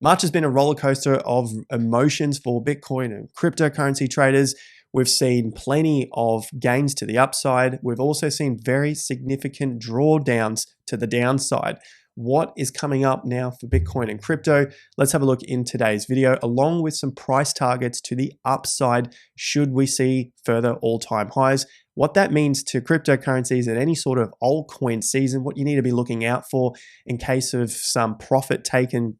March has been a roller coaster of emotions for Bitcoin and cryptocurrency traders. We've seen plenty of gains to the upside. We've also seen very significant drawdowns to the downside. What is coming up now for Bitcoin and crypto? Let's have a look in today's video, along with some price targets to the upside should we see further all-time highs. What that means to cryptocurrencies at any sort of altcoin season, what you need to be looking out for in case of some profit taking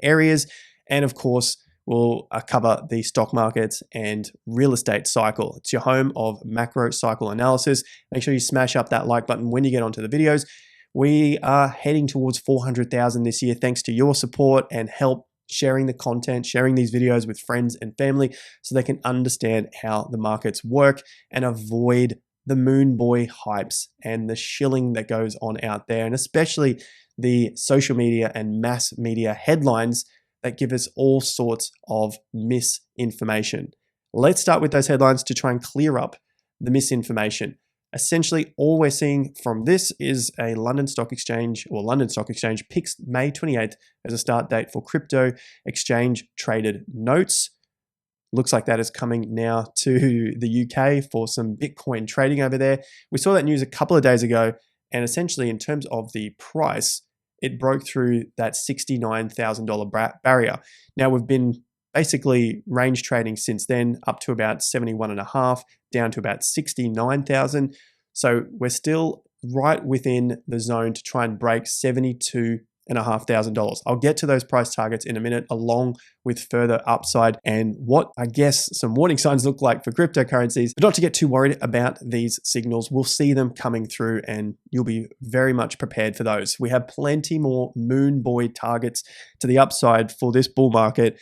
areas, and of course, we'll cover the stock markets and real estate cycle. It's your home of macro cycle analysis. Make sure you smash up that like button when you get onto the videos. We are heading towards 400,000 this year thanks to your support and help sharing the content, sharing these videos with friends and family so they can understand how the markets work and avoid the moon boy hypes and the shilling that goes on out there, and especially the social media and mass media headlines that give us all sorts of misinformation. Let's start with those headlines to try and clear up the misinformation. Essentially, all we're seeing from this is a London Stock Exchange picks May 28th as a start date for crypto exchange traded notes. Looks like that is coming now to the UK for some Bitcoin trading over there. We saw that news a couple of days ago, and essentially in terms of the price, it broke through that $69,000 barrier. Now we've been basically range trading since then, up to about 71.5, down to about 69,000. So we're still right within the zone to try and break $72,500. I'll get to those price targets in a minute, along with further upside and what I guess some warning signs look like for cryptocurrencies. But not to get too worried about these signals. We'll see them coming through and you'll be very much prepared for those. We have plenty more moon boy targets to the upside for this bull market.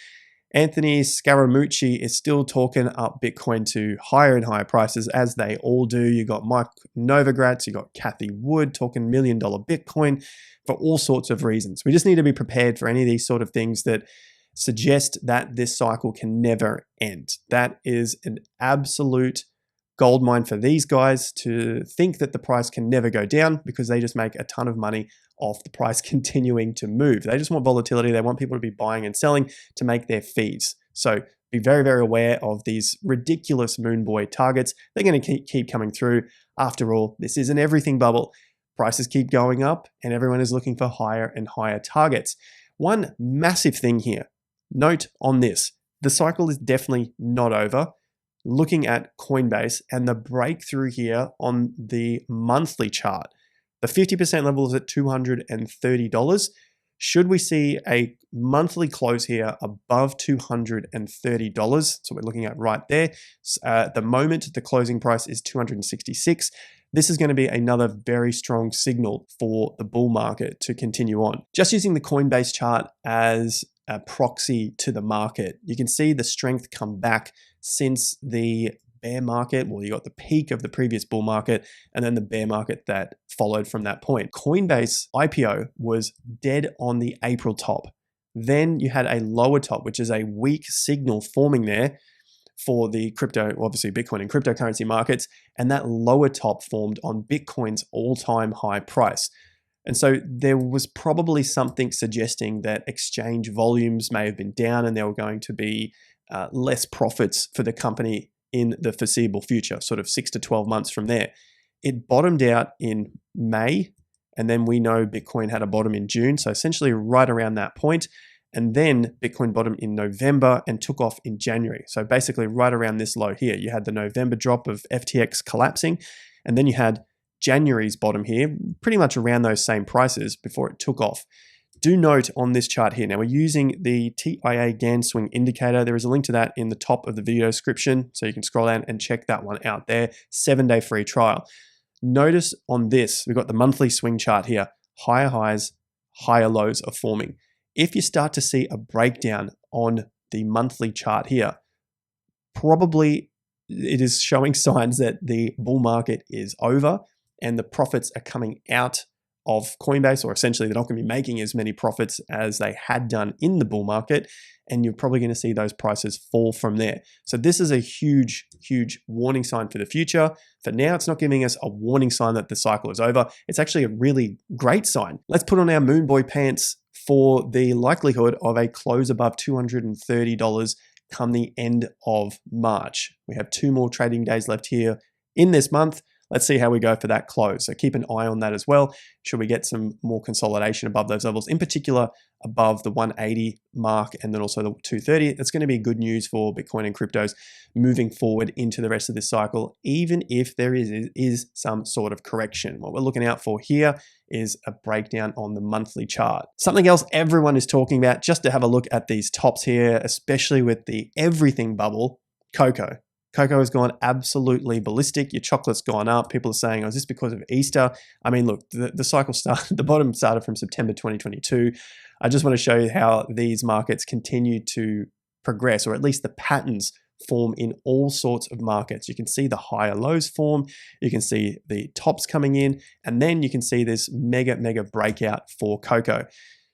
Anthony Scaramucci is still talking up Bitcoin to higher and higher prices, as they all do. You got Mike Novogratz, you got Cathie Wood talking $1 million Bitcoin for all sorts of reasons. We just need to be prepared for any of these sort of things that suggest that this cycle can never end. That is an absolute goldmine for these guys to think that the price can never go down, because they just make a ton of money off the price continuing to move. They just want volatility. They want people to be buying and selling to make their fees. So be very, very aware of these ridiculous moon boy targets. They're going to keep coming through. After all, this is an everything bubble. Prices keep going up and everyone is looking for higher and higher targets. One massive thing here, note on this, the cycle is definitely not over. Looking at COINBase and the breakthrough here on the monthly chart, the 50% level is at $230. Should we see a monthly close here above $230? So we're looking at right there. At the moment, the closing price is $266. This is going to be another very strong signal for the bull market to continue on. Just using the COINBase chart as a proxy to the market, you can see the strength come back since the bear market. Well, you got the peak of the previous bull market and then the bear market that followed from that point. Coinbase IPO was dead on the April top. Then you had a lower top, which is a weak signal forming there for the crypto, obviously Bitcoin and cryptocurrency markets. And that lower top formed on Bitcoin's all-time high price. And so there was probably something suggesting that exchange volumes may have been down and there were going to be less profits for the company in the foreseeable future, sort of 6 to 12 months from there. It bottomed out in May, and then we know Bitcoin had a bottom in June, so essentially right around that point. And then Bitcoin bottomed in November and took off in January. So basically right around this low here, you had the November drop of FTX collapsing, and then you had January's bottom here, pretty much around those same prices before it took off. Do note on this chart here, now we're using the TIA Gann swing indicator. There is a link to that in the top of the video description, so you can scroll down and check that one out there. 7-day free trial. Notice on this, we've got the monthly swing chart here. Higher highs, higher lows are forming. If you start to see a breakdown on the monthly chart here, probably it is showing signs that the bull market is over and the profits are coming out of Coinbase, or essentially they're not going to be making as many profits as they had done in the bull market, and you're probably going to see those prices fall from there. So this is a huge, huge warning sign for the future. For now, it's not giving us a warning sign that the cycle is over. It's actually a really great sign. Let's put on our moon boy pants for the likelihood of a close above $230 come the end of March. We have 2 more trading days left here in this month. Let's see how we go for that close. So keep an eye on that as well. Should we get some more consolidation above those levels, in particular above the 180 mark and then also the 230, that's going to be good news for Bitcoin and cryptos moving forward into the rest of this cycle, even if there is some sort of correction. What we're looking out for here is a breakdown on the monthly chart. Something else everyone is talking about, just to have a look at these tops here, especially with the everything bubble, cocoa. Cocoa has gone absolutely ballistic. Your chocolate's gone up. People are saying, oh, is this because of Easter? I mean, look, the cycle started, the bottom started from September 2022. I just want to show you how these markets continue to progress, or at least the patterns form in all sorts of markets. You can see the higher lows form. You can see the tops coming in, and then you can see this mega breakout for cocoa.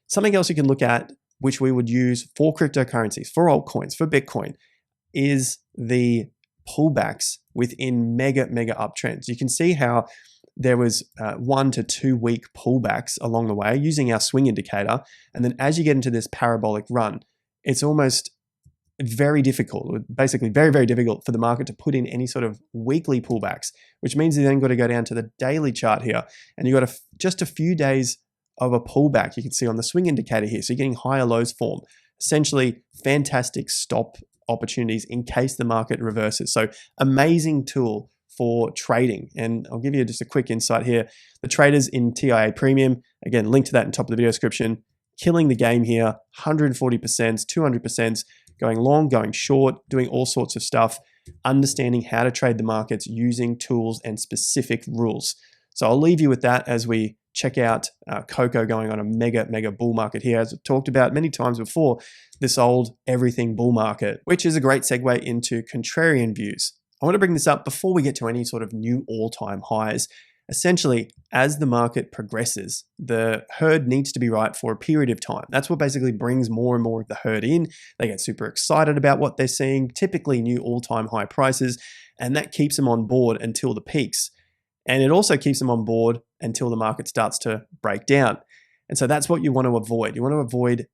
Something else you can look at, which we would use for cryptocurrencies, for altcoins, for Bitcoin, is the pullbacks within mega uptrends. You can see how there was 1 to 2 week pullbacks along the way using our swing indicator. And then as you get into this parabolic run, it's almost very difficult, basically very difficult for the market to put in any sort of weekly pullbacks, which means you then got to go down to the daily chart here. And you got just a few days of a pullback you can see on the swing indicator here. So you're getting higher lows form. Essentially fantastic stop opportunities in case the market reverses. So amazing tool for trading. And I'll give you just a quick insight here. The traders in TIA Premium, again, link to that in top of the video description, killing the game here, 140%, 200%, going long, going short, doing all sorts of stuff, understanding how to trade the markets using tools and specific rules. So I'll leave you with that as we check out cocoa going on a mega bull market here. As I've talked about many times before, this old everything bull market, which is a great segue into contrarian views. I want to bring this up before we get to any sort of new all-time highs. Essentially, as the market progresses, the herd needs to be right for a period of time. That's what basically brings more and more of the herd in. They get super excited about what they're seeing, typically new all-time high prices, and that keeps them on board until the peaks. And it also keeps them on board until the market starts to break down. And so that's what you want to avoid. You want to avoid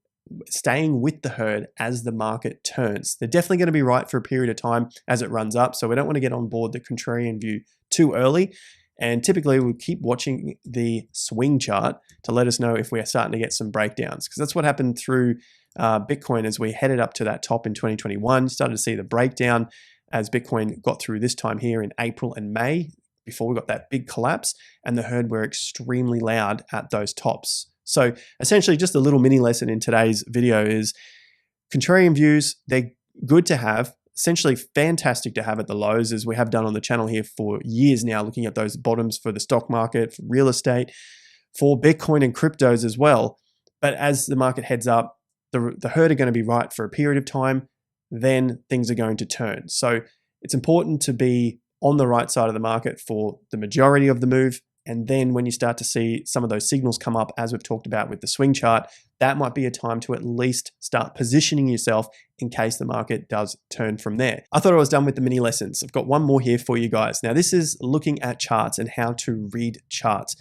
staying with the herd as the market turns. They're definitely going to be right for a period of time as it runs up. So we don't want to get on board the contrarian view too early. And typically we'll keep watching the swing chart to let us know if we're starting to get some breakdowns, because that's what happened through Bitcoin as we headed up to that top in 2021. Started to see the breakdown as Bitcoin got through this time here in April and May, before we got that big collapse, and the herd were extremely loud at those tops. So essentially just a little mini lesson in today's video is contrarian views, they're good to have, essentially fantastic to have at the lows, as we have done on the channel here for years now, looking at those bottoms for the stock market, for real estate, for Bitcoin and cryptos as well. But as the market heads up, the herd are going to be right for a period of time, then things are going to turn. So it's important to be on the right side of the market for the majority of the move. And then when you start to see some of those signals come up, as we've talked about with the swing chart, that might be a time to at least start positioning yourself in case the market does turn from there. I thought I was done with the mini lessons. I've got one more here for you guys. Now, this is looking at charts and how to read charts.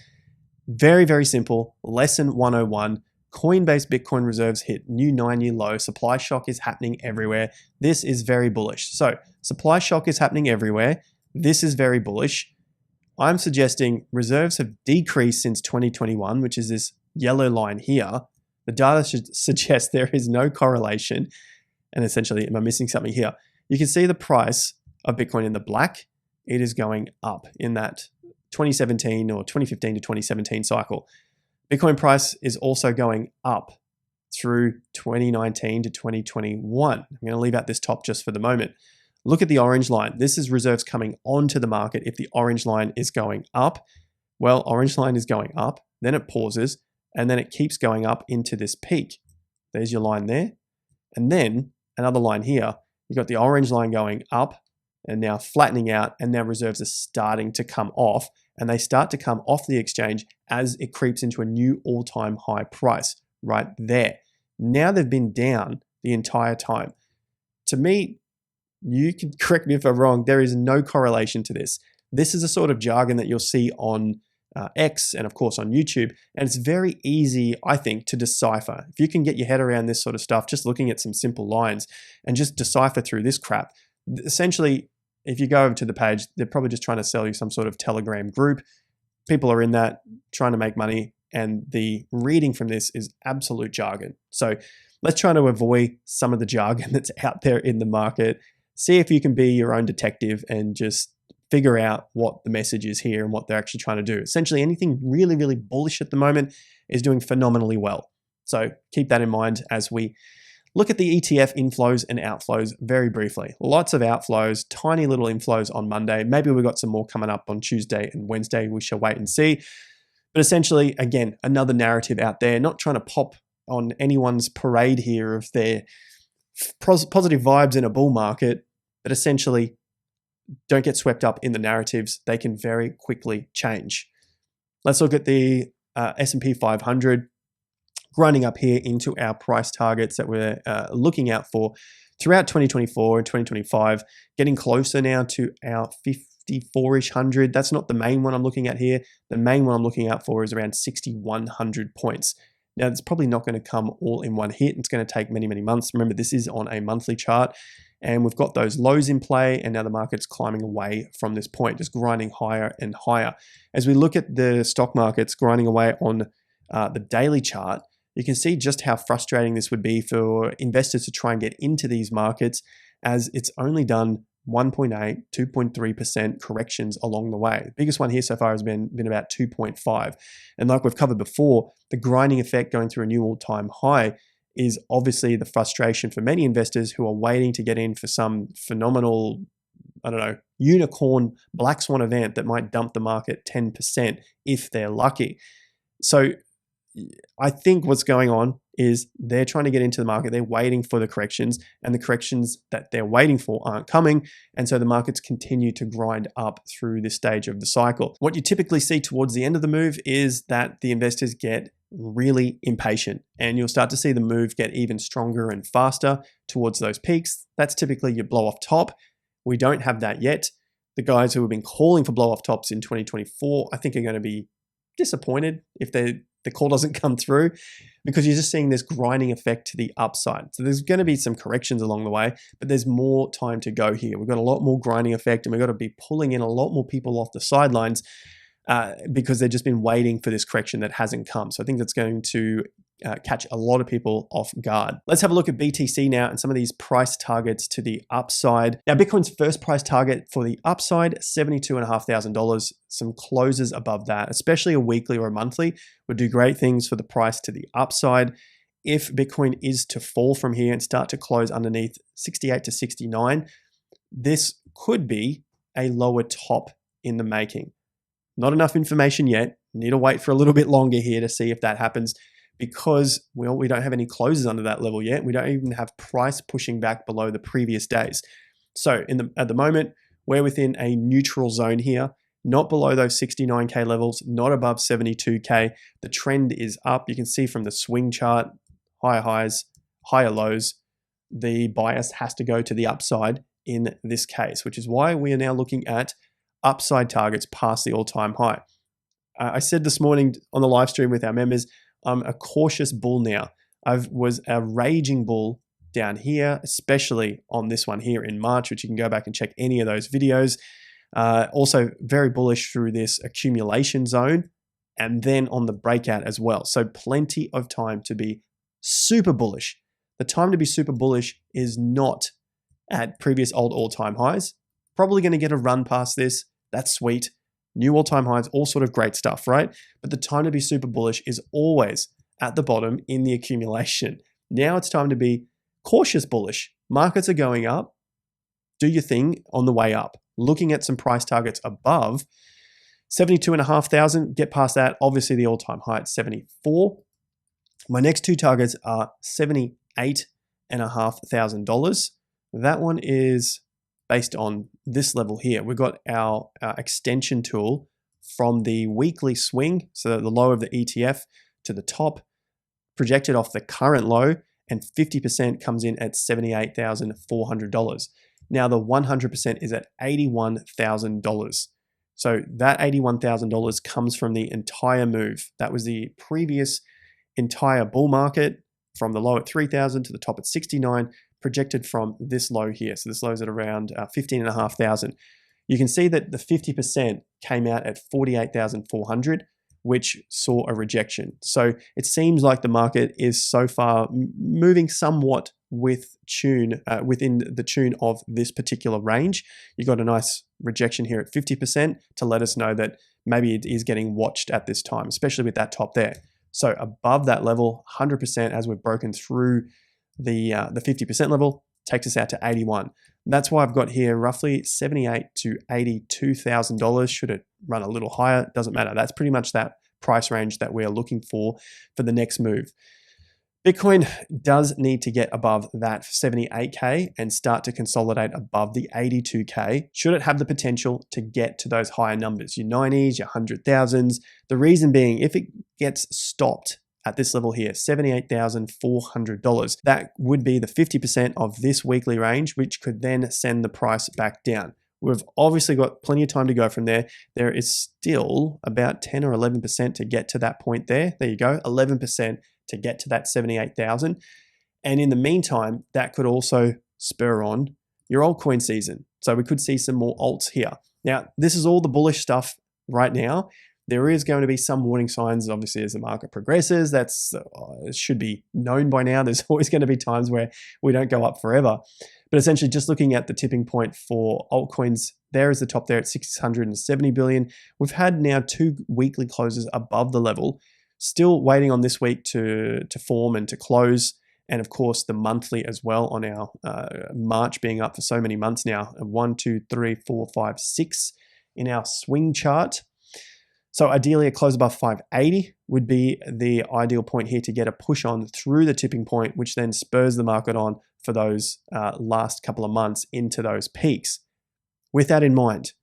Very simple. Lesson 101. COINBase Bitcoin reserves hit new 9-year low. Supply shock is happening everywhere. This is very bullish. So supply shock is happening everywhere. This is very bullish. I'm suggesting reserves have decreased since 2021, which is this yellow line here. The data should suggest there is no correlation. And essentially, am I missing something here? You can see the price of Bitcoin in the black. It is going up in that 2017 or 2015 to 2017 cycle. Bitcoin price is also going up through 2019 to 2021. I'm going to leave out this top just for the moment. Look at the orange line. This is reserves coming onto the market. If the orange line is going up, well, orange line is going up, then it pauses, and then it keeps going up into this peak. There's your line there. And then another line here. You've got the orange line going up and now flattening out, and now reserves are starting to come off, and they start to come off the exchange as it creeps into a new all-time high price right there. Now they've been down the entire time. To me, you can correct me if I'm wrong, there is no correlation to this. This is a sort of jargon that you'll see on X, and of course on YouTube. And it's very easy, I think, to decipher. If you can get your head around this sort of stuff, just looking at some simple lines and just decipher through this crap. Essentially, if you go over to the page, they're probably just trying to sell you some sort of Telegram group. People are in that trying to make money, and the reading from this is absolute jargon. So let's try to avoid some of the jargon that's out there in the market. See if you can be your own detective and just figure out what the message is here and what they're actually trying to do. Essentially, anything really, really bullish at the moment is doing phenomenally well. So keep that in mind as we look at the ETF inflows and outflows very briefly. Lots of outflows, tiny little inflows on Monday. Maybe we've got some more coming up on Tuesday and Wednesday. We shall wait and see. But essentially, again, another narrative out there, not trying to pop on anyone's parade here of their positive vibes in a bull market, but essentially, don't get swept up in the narratives. They can very quickly change. Let's look at the S&P 500, grinding up here into our price targets that we're looking out for throughout 2024 and 2025, getting closer now to our 54-ish hundred. That's not the main one I'm looking at here. The main one I'm looking out for is around 6,100 points. Now, it's probably not going to come all in one hit. It's going to take many, many months. Remember, this is on a monthly chart. And we've got those lows in play, and now the market's climbing away from this point, just grinding higher and higher. As we look at the stock markets grinding away on the daily chart, you can see just how frustrating this would be for investors to try and get into these markets, as it's only done 1.8, 2.3% corrections along the way. The biggest one here so far has been about 2.5. And like we've covered before, the grinding effect going through a new all-time high is obviously the frustration for many investors who are waiting to get in for some phenomenal, I don't know, unicorn black swan event that might dump the market 10% if they're lucky. So I think what's going on is they're trying to get into the market. They're waiting for the corrections, and the corrections that they're waiting for aren't coming. And so the markets continue to grind up through this stage of the cycle. What you typically see towards the end of the move is that the investors get really impatient, and you'll start to see the move get even stronger and faster towards those peaks. That's typically your blow off top. We don't have that yet. The guys who have been calling for blow off tops in 2024, I think, are going to be disappointed if the call doesn't come through, because you're just seeing this grinding effect to the upside. So there's going to be some corrections along the way, but there's more time to go here. We've got a lot more grinding effect, and we've got to be pulling in a lot more people off the sidelines because they've just been waiting for this correction that hasn't come. So I think that's going to catch a lot of people off guard. Let's have a look at BTC now and some of these price targets to the upside. Now, Bitcoin's first price target for the upside, $72,500. Some closes above that, especially a weekly or a monthly, would do great things for the price to the upside. If Bitcoin is to fall from here and start to close underneath 68 to 69, this could be a lower top in the making. Not enough information yet. Need to wait for a little bit longer here to see if that happens, because we don't have any closes under that level yet. We don't even have price pushing back below the previous days. So at the moment, we're within a neutral zone here, not below those 69K levels, not above 72K. The trend is up. You can see from the swing chart, higher highs, higher lows. The bias has to go to the upside in this case, which is why we are now looking at upside targets past the all-time high. I said this morning on the live stream with our members, I'm a cautious bull now. I was a raging bull down here, especially on this one here in March, which you can go back and check any of those videos. Also very bullish through this accumulation zone, and then on the breakout as well. So plenty of time to be super bullish. The time to be super bullish is not at previous old all-time highs. Probably going to get a run past this. That's sweet. New all-time highs, all sort of great stuff, right? But the time to be super bullish is always at the bottom in the accumulation. Now it's time to be cautious bullish. Markets are going up. Do your thing on the way up. Looking at some price targets above 72,500, get past that. Obviously the all-time high at 74. My next two targets are $78,500. That one is based on this level here. We've got our extension tool from the weekly swing, so the low of the ETF to the top, projected off the current low, and 50% comes in at $78,400. Now the 100% is at $81,000. So that $81,000 comes from the entire move. That was the previous entire bull market from the low at 3,000 to the top at 69, projected from this low here. So this low is at around 15,500. You can see that the 50% came out at 48,400, which saw a rejection. So it seems like the market is so far moving somewhat within the tune of this particular range. You got a nice rejection here at 50% to let us know that maybe it is getting watched at this time, especially with that top there. So above that level, 100% as we've broken through the 50% level, takes us out to 81. That's why I've got here roughly $78,000 to $82,000. Should it run a little higher? Doesn't matter. That's pretty much that price range that we are looking for the next move. Bitcoin does need to get above that 78K and start to consolidate above the 82K. Should it have the potential to get to those higher numbers, your 90s, your 100,000s? The reason being, if it gets stopped at this level here, $78,400, that would be the 50% of this weekly range, which could then send the price back down. We've obviously got plenty of time to go from there. There is still about 10 or 11% to get to that point there. There you go, 11% to get to that 78,000. And in the meantime, that could also spur on your altcoin season. So we could see some more alts here. Now, this is all the bullish stuff right now. There is going to be some warning signs, obviously, as the market progresses. That's it should be known by now. There's always going to be times where we don't go up forever. But essentially, just looking at the tipping point for altcoins, there is the top there at 670 billion. We've had now 2 weekly closes above the level. Still waiting on this week to form and to close. And of course, the monthly as well on our March being up for so many months now. 1, 2, 3, 4, 5, 6 in our swing chart. So ideally, a close above 580 would be the ideal point here to get a push on through the tipping point, which then spurs the market on for those last couple of months into those peaks. With that in mind,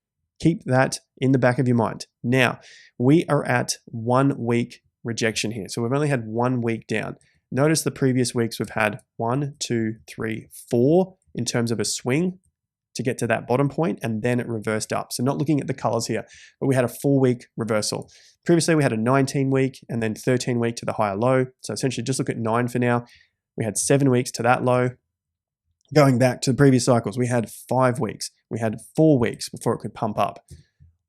keep that in the back of your mind. Now, we are at 1 week rejection here. So we've only had 1 week down. Notice the previous weeks we've had 1, 2, 3, 4 in terms of a swing to get to that bottom point, and then it reversed up. So not looking at the colors here, but we had a 4-week reversal. Previously, we had a 19-week and then 13-week to the higher low. So essentially just look at 9 for now. We had 7 weeks to that low. Going back to the previous cycles, we had 5 weeks. We had 4 weeks before it could pump up.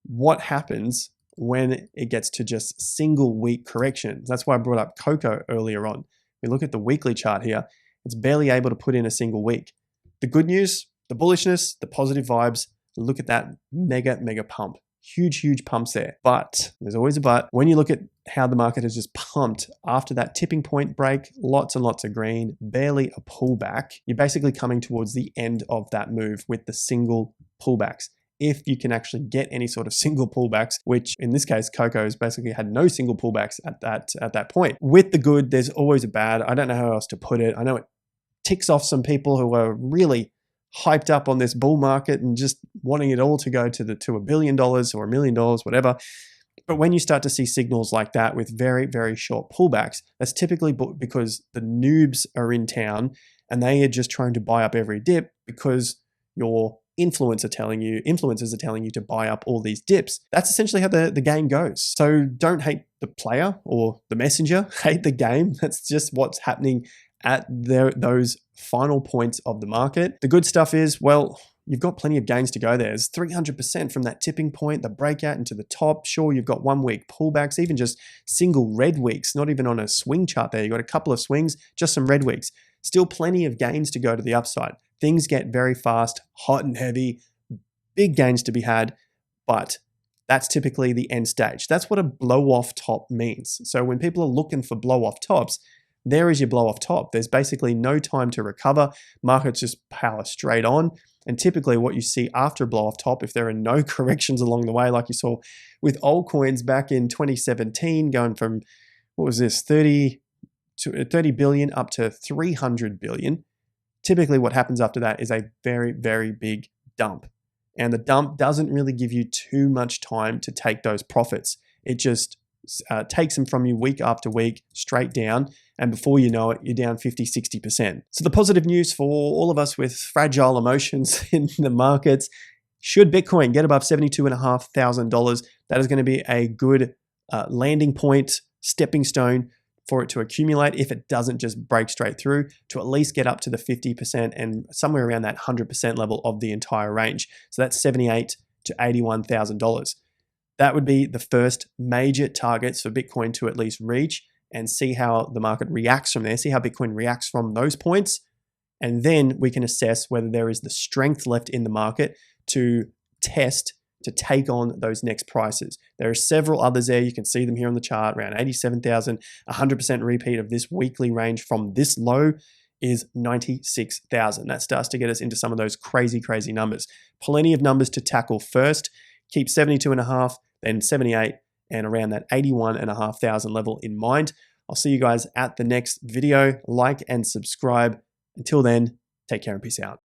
What happens when it gets to just single week corrections? That's why I brought up Coco earlier on. We look at the weekly chart here. It's barely able to put in a single week. The good news, the bullishness, the positive vibes, look at that mega pump. Huge pumps there. But there's always a but. When you look at how the market has just pumped after that tipping point break, lots and lots of green, barely a pullback, you're basically coming towards the end of that move with the single pullbacks. If you can actually get any sort of single pullbacks, which in this case, Coco's basically had no single pullbacks at that point. With the good, there's always a bad. I don't know how else to put it. I know it ticks off some people who are really hyped up on this bull market and just wanting it all to go to $1 billion or $1 million, whatever. But when you start to see signals like that with very short pullbacks, that's typically because the noobs are in town and they are just trying to buy up every dip because your influencers are telling you to buy up all these dips. That's essentially how the game goes. So don't hate the player or the messenger, hate the game. That's just what's happening at those final points of the market. The good stuff is, well, you've got plenty of gains to go there. It's 300% from that tipping point, the breakout into the top. Sure, you've got 1 week pullbacks, even just single red weeks, not even on a swing chart there. You've got a couple of swings, just some red weeks. Still plenty of gains to go to the upside. Things get very fast, hot and heavy, big gains to be had, but that's typically the end stage. That's what a blow-off top means. So when people are looking for blow-off tops, there is your blow-off top. There's basically no time to recover. Markets just power straight on. And typically what you see after a blow-off top, if there are no corrections along the way, like you saw with altcoins back in 2017, going from, what was this, 30 billion up to 300 billion. Typically what happens after that is a very big dump. And the dump doesn't really give you too much time to take those profits. It just takes them from you week after week straight down. And before you know it, you're down 50, 60%. So the positive news for all of us with fragile emotions in the markets, Should Bitcoin get above $72,500, that is going to be a good landing point, stepping stone for it to accumulate if it doesn't just break straight through, to at least get up to the 50% and somewhere around that 100% level of the entire range. So that's $78,000 to $81,000. That would be the first major targets for Bitcoin to at least reach, and see how the market reacts from there, see how Bitcoin reacts from those points. And then we can assess whether there is the strength left in the market to test, to take on those next prices. There are several others there. You can see them here on the chart, around 87,000, 100% repeat of this weekly range from this low is 96,000. That starts to get us into some of those crazy, crazy numbers. Plenty of numbers to tackle first. Keep 72.5, then 78, and around that 81,500 level in mind. I'll see you guys at the next video. Like and subscribe. Until then, take care and peace out.